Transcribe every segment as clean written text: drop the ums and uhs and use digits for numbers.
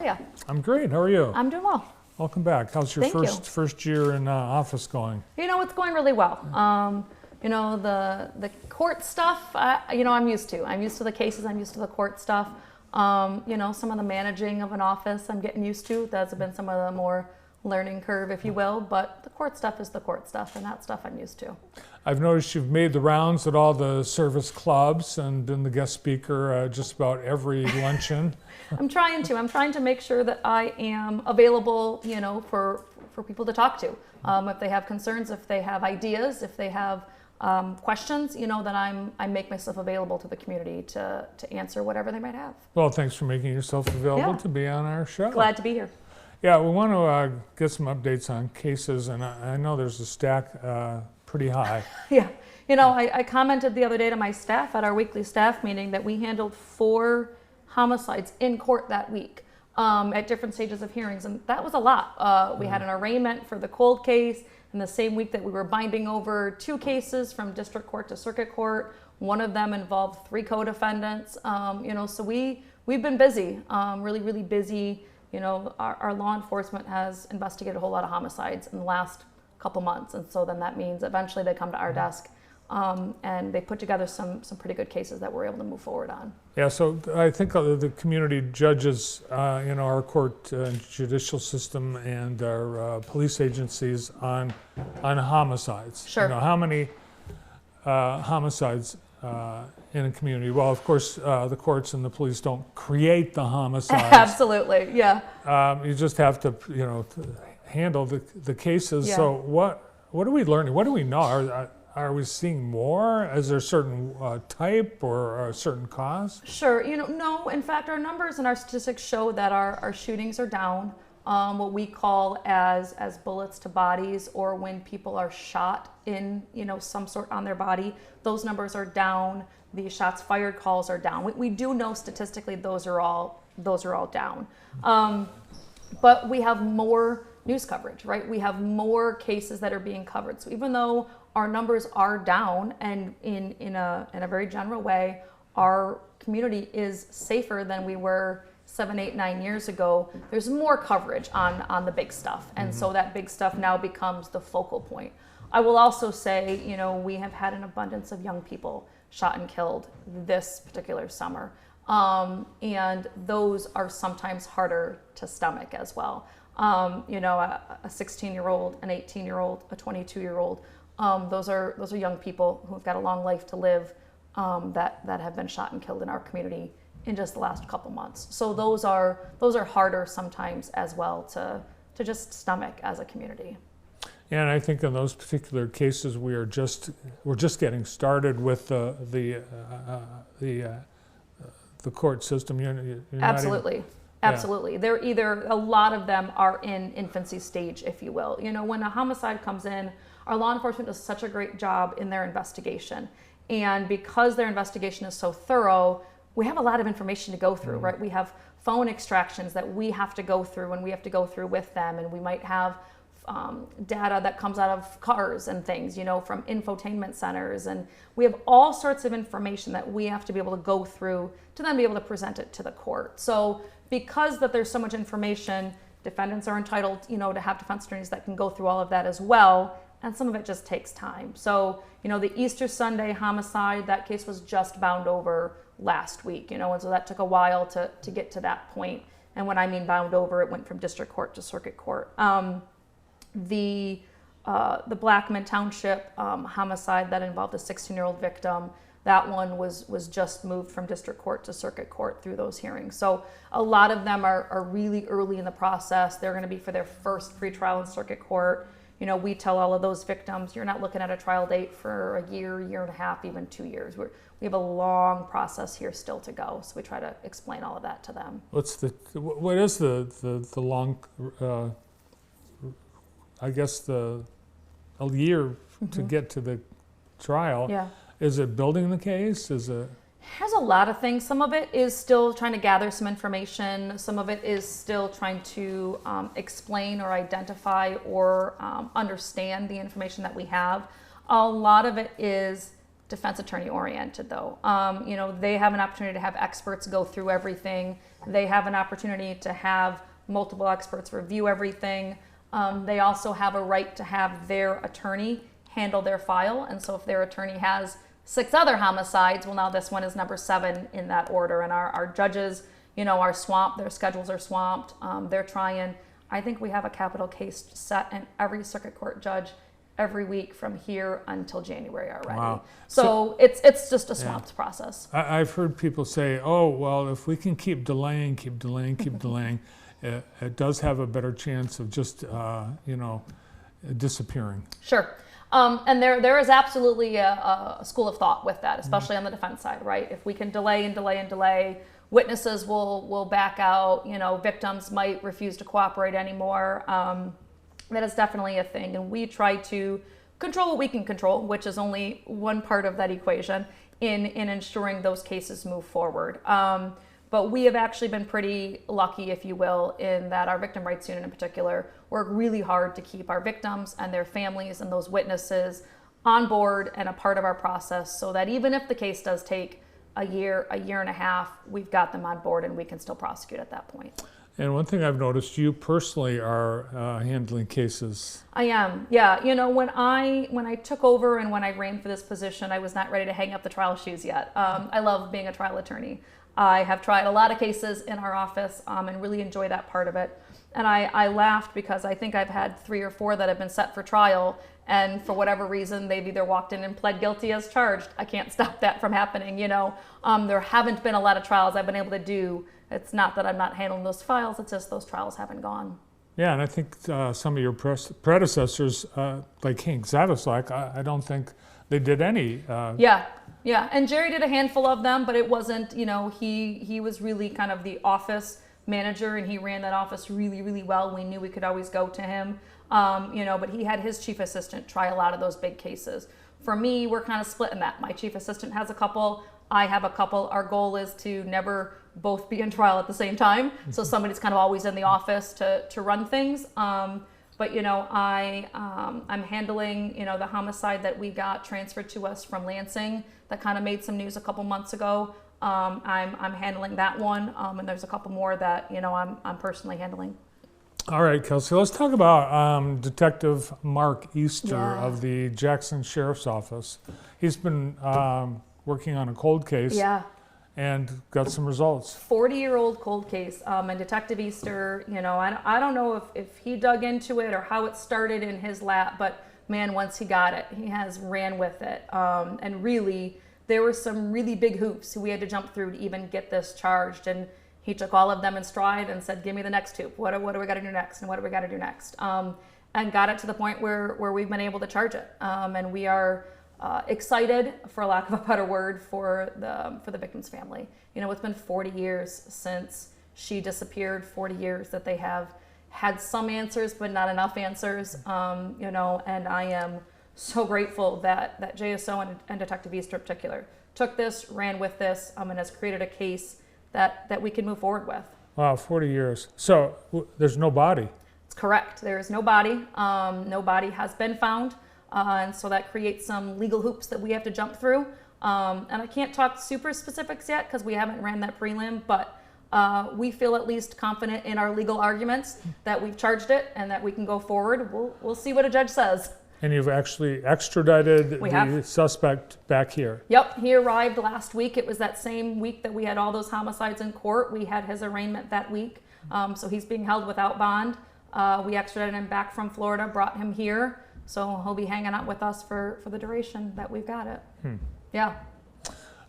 Yeah, I'm great. How are you? I'm doing well. Welcome back. How's your Thank you. first year in office going? It's going really well. The court stuff, I'm used to. I'm used to the cases. I'm used to the court stuff. Some of the managing of an office I'm getting used to. That's been some of the more learning curve, if you will. But the court stuff is the court stuff, and that stuff I'm used to. I've noticed you've made the rounds at all the service clubs and been the guest speaker just about every luncheon. I'm trying to make sure that I am available, for people to talk to. If they have concerns, if they have ideas, if they have questions, that I make myself available to the community to answer whatever they might have. Well, thanks for making yourself available to be on our show. Glad to be here. Yeah, we want to get some updates on cases, and I know there's a stack pretty high. Yeah, I commented the other day to my staff at our weekly staff meeting that we handled 4 homicides in court that week at different stages of hearings, and that was a lot. We had an arraignment for the cold case in the same week that we were binding over 2 cases from district court to circuit court. One of them involved 3 co-defendants. So we've been busy, really busy. Our law enforcement has investigated a whole lot of homicides in the last couple months, and so then that means eventually they come to our desk. And they put together some pretty good cases that we're able to move forward on. Yeah, so I think the community judges, our court and judicial system and our police agencies on homicides. Sure. How many homicides in a community? Well, of course, the courts and the police don't create the homicides. Absolutely, yeah. You just have to, handle the cases. Yeah. So what are we learning? What do we know? Are we seeing more? Is there a certain type or a certain cause? Sure. No. In fact, our numbers and our statistics show that our shootings are down. What we call as bullets to bodies, or when people are shot in some sort on their body, those numbers are down. The shots fired calls are down. We do know statistically those are all down. But we have more news coverage, right? We have more cases that are being covered. So even though our numbers are down, and in a very general way, our community is safer than we were 7, 8, 9 years ago, there's more coverage on the big stuff. And so that big stuff now becomes the focal point. I will also say, we have had an abundance of young people shot and killed this particular summer. And those are sometimes harder to stomach as well. A 16-year-old, an 18-year-old, a 22-year-old, those are young people who've got a long life to live that have been shot and killed in our community in just the last couple months. So those are harder sometimes as well to just stomach as a community. Yeah, and I think in those particular cases we're just getting started with the court system. You're Absolutely. Absolutely. Yeah. A lot of them are in infancy stage, if you will. When a homicide comes in, our law enforcement does such a great job in their investigation. And because their investigation is so thorough, we have a lot of information to go through, right? We have phone extractions that we have to go through, and we have to go through with them. And we might have data that comes out of cars and things, from infotainment centers. And we have all sorts of information that we have to be able to go through to then be able to present it to the court. So because that there's so much information, defendants are entitled, to have defense attorneys that can go through all of that as well. And some of it just takes time. So, the Easter Sunday homicide, that case was just bound over last week, and so that took a while to get to that point. And when I mean bound over, it went from district court to circuit court. The Blackman Township homicide that involved a 16-year-old victim, that one was just moved from district court to circuit court through those hearings. So a lot of them are really early in the process. They're going to be for their first pretrial in circuit court. We tell all of those victims, you're not looking at a trial date for a year and a half, even 2 years. We have a long process here still to go, so we try to explain all of that to them. What is the long, I guess a year to get to the trial? Yeah. Is it building the case? Has a lot of things. Some of it is still trying to gather some information. Some of it is still trying to explain or identify or understand the information that we have. A lot of it is defense attorney oriented though. You know, they have an opportunity to have experts go through everything. They have an opportunity to have multiple experts review everything. They also have a right to have their attorney handle their file. And so if their attorney has 6 other homicides, well, now this one is number 7 in that order. And our judges, you know, are swamped. Their schedules are swamped. They're trying. I think we have a capital case set in every circuit court judge every week from here until January already. Wow. So it's just a swamped process. I've heard people say, oh, well, if we can keep delaying, keep delaying, it does have a better chance of just, you know, disappearing. Sure. And there is absolutely a school of thought with that, especially on the defense side, right? If we can delay and delay and delay, witnesses will back out, you know, victims might refuse to cooperate anymore. That is definitely a thing. And we try to control what we can control, which is only one part of that equation in ensuring those cases move forward. But we have actually been pretty lucky, if you will, in that our victim rights unit in particular work really hard to keep our victims and their families and those witnesses on board and a part of our process, so that even if the case does take a year and a half, we've got them on board and we can still prosecute at that point. And one thing I've noticed, you personally are handling cases. I am, yeah. You know, when I took over and when I ran for this position, I was not ready to hang up the trial shoes yet. I love being a trial attorney. I have tried a lot of cases in our office and really enjoy that part of it. And I laughed because I think I've had 3 or 4 that have been set for trial, and for whatever reason, they've either walked in and pled guilty as charged. I can't stop that from happening, you know. There haven't been a lot of trials I've been able to do. It's not that I'm not handling those files, it's just those trials haven't gone. Yeah, and I think some of your predecessors, like Hank Zavislak, I don't think they did any. Yeah, and Jerry did a handful of them, but it wasn't, you know, he was really kind of the office manager, and he ran that office really, really well. We knew we could always go to him, you know, but he had his chief assistant try a lot of those big cases. For me, we're kind of split in that. My chief assistant has a couple, I have a couple. Our goal is to never both be in trial at the same time, so somebody's kind of always in the office to run things. But you know, I'm handling, you know, the homicide that we got transferred to us from Lansing that kind of made some news a couple months ago. I'm handling that one, and there's a couple more that, you know, I'm personally handling. All right, Kelsey, let's talk about Detective Mark Easter of the Jackson Sheriff's Office. He's been working on a cold case and got some results. 40-year-old cold case, and Detective Easter, you know, I don't know if he dug into it or how it started in his lap, but man, once he got it, he has ran with it. And really, there were some really big hoops we had to jump through to even get this charged. And he took all of them in stride and said, give me the next hoop. What do we got to do next? And what do we got to do next? And got it to the point where we've been able to charge it. And we are excited, for lack of a better word, for the victim's family. You know, it's been 40 years since she disappeared, 40 years that they have had some answers, but not enough answers, you know, and I am so grateful that JSO and Detective Easter in particular took this, ran with this, and has created a case that we can move forward with. Wow, 40 years. So there's no body. It's correct. There is no body. No body has been found. And so that creates some legal hoops that we have to jump through. And I can't talk super specifics yet because we haven't ran that prelim, but we feel at least confident in our legal arguments that we've charged it and that we can go forward. We'll see what a judge says. And you've actually extradited the suspect back here. Yep, he arrived last week. It was that same week that we had all those homicides in court. We had his arraignment that week. So he's being held without bond. We extradited him back from Florida, brought him here. So he'll be hanging out with us for the duration that we've got it. Yeah.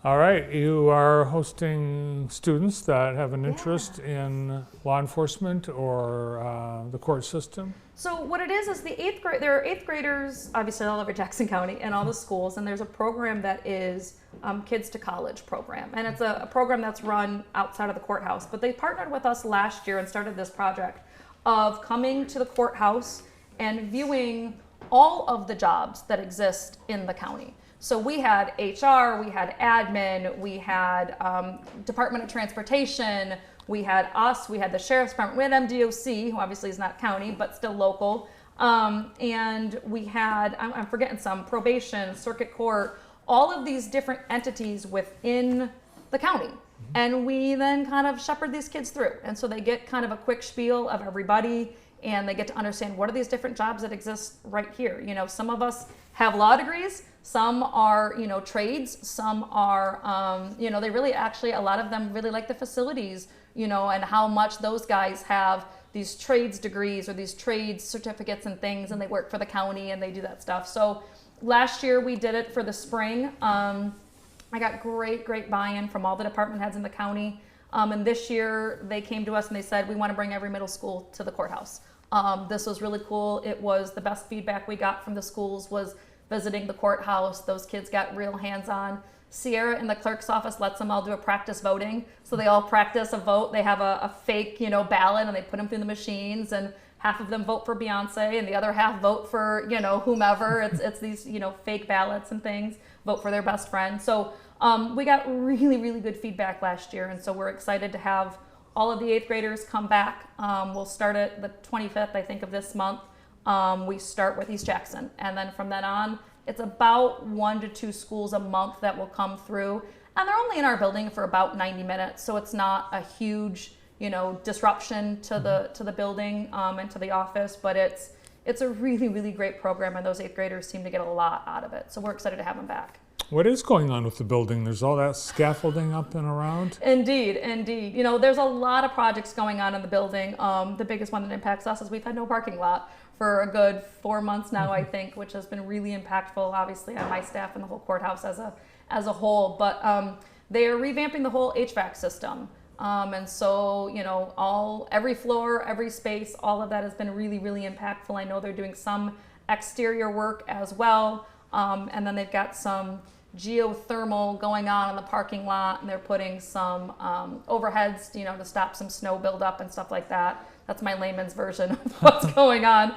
All right, you are hosting students that have an interest in law enforcement or the court system? So what it is the 8th grade, there are 8th graders, obviously all over Jackson County and all the schools, and there's a program that is Kids to College program. And it's a program that's run outside of the courthouse, but they partnered with us last year and started this project of coming to the courthouse and viewing all of the jobs that exist in the county. So we had HR, we had admin, we had Department of Transportation, we had us, we had the Sheriff's Department, we had MDOC, who obviously is not county, but still local. And we had, I'm forgetting some, probation, circuit court, all of these different entities within the county. And we then kind of shepherd these kids through. And so they get kind of a quick spiel of everybody, and they get to understand what are these different jobs that exist right here. You know, some of us have law degrees, some are, you know, trades, some are, you know, they really actually, a lot of them really like the facilities, you know, and how much those guys have these trades degrees or these trades certificates and things, and they work for the county and they do that stuff. So last year we did it for the spring. I got great buy-in from all the department heads in the county. And this year they came to us and they said, we want to bring every middle school to the courthouse. This was really cool. It was the best feedback we got from the schools was visiting the courthouse. Those kids got real hands-on. Sierra in the clerk's office lets them all do a practice voting. So they all practice a vote. They have a fake, you know, ballot, and they put them through the machines, and half of them vote for Beyonce and the other half vote for, you know, whomever. It's these, you know, fake ballots and things, vote for their best friend. So we got really good feedback last year, and so we're excited to have all of the 8th graders come back. We'll start it the 25th, I think, of this month. We start with East Jackson, and then from then on, it's about 1 to 2 schools a month that will come through, and they're only in our building for about 90 minutes, so it's not a huge, you know, disruption to the building and to the office, but it's a really great program, and those 8th graders seem to get a lot out of it, so we're excited to have them back. What is going on with the building? There's all that scaffolding up and around? Indeed. You know, there's a lot of projects going on in the building. The biggest one that impacts us is we've had no parking lot for a good 4 months now, I think, which has been really impactful, obviously, on my staff and the whole courthouse as a whole. But they are revamping the whole HVAC system. And so, you know, every floor, every space, all of that has been really impactful. I know they're doing some exterior work as well. And then they've got some geothermal going on in the parking lot, and they're putting some overheads, you know, to stop some snow buildup and stuff like that. That's my layman's version of what's going on.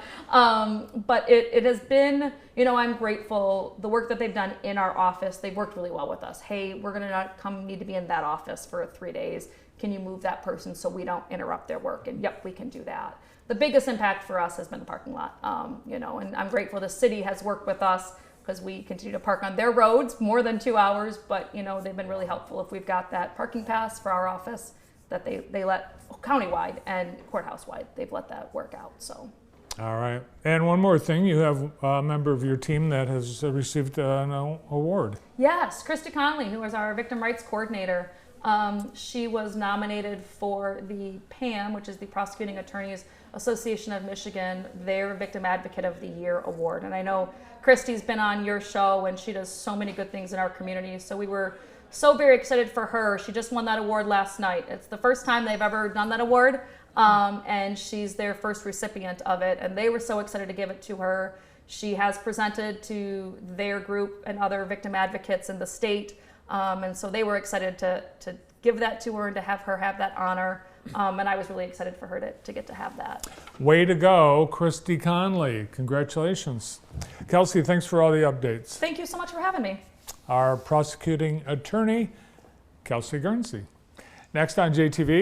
But it has been, you know, I'm grateful. The work that they've done in our office, they've worked really well with us. Hey, we're going to need to be in that office for 3 days. Can you move that person so we don't interrupt their work? And yep, we can do that. The biggest impact for us has been the parking lot, you know, and I'm grateful the city has worked with us because we continue to park on their roads more than 2 hours, but, you know, they've been really helpful. If we've got that parking pass for our office that they let countywide and courthouse-wide, they've let that work out, so. All right. And one more thing, you have a member of your team that has received an award. Yes, Christy Conley, who is our Victim Rights Coordinator. She was nominated for the PAM, which is the Prosecuting Attorneys Association of Michigan, their Victim Advocate of the Year award. And I know Christy's been on your show, and she does so many good things in our community. So we were so very excited for her. She just won that award last night. It's the first time they've ever done that award, and she's their first recipient of it. And they were so excited to give it to her. She has presented to their group and other victim advocates in the state. And so they were excited to give that to her and to have her have that honor. And I was really excited for her to get to have that. Way to go, Christy Conley. Congratulations. Kelsey, thanks for all the updates. Thank you so much for having me. Our prosecuting attorney, Kelsey Guernsey. Next on JTV.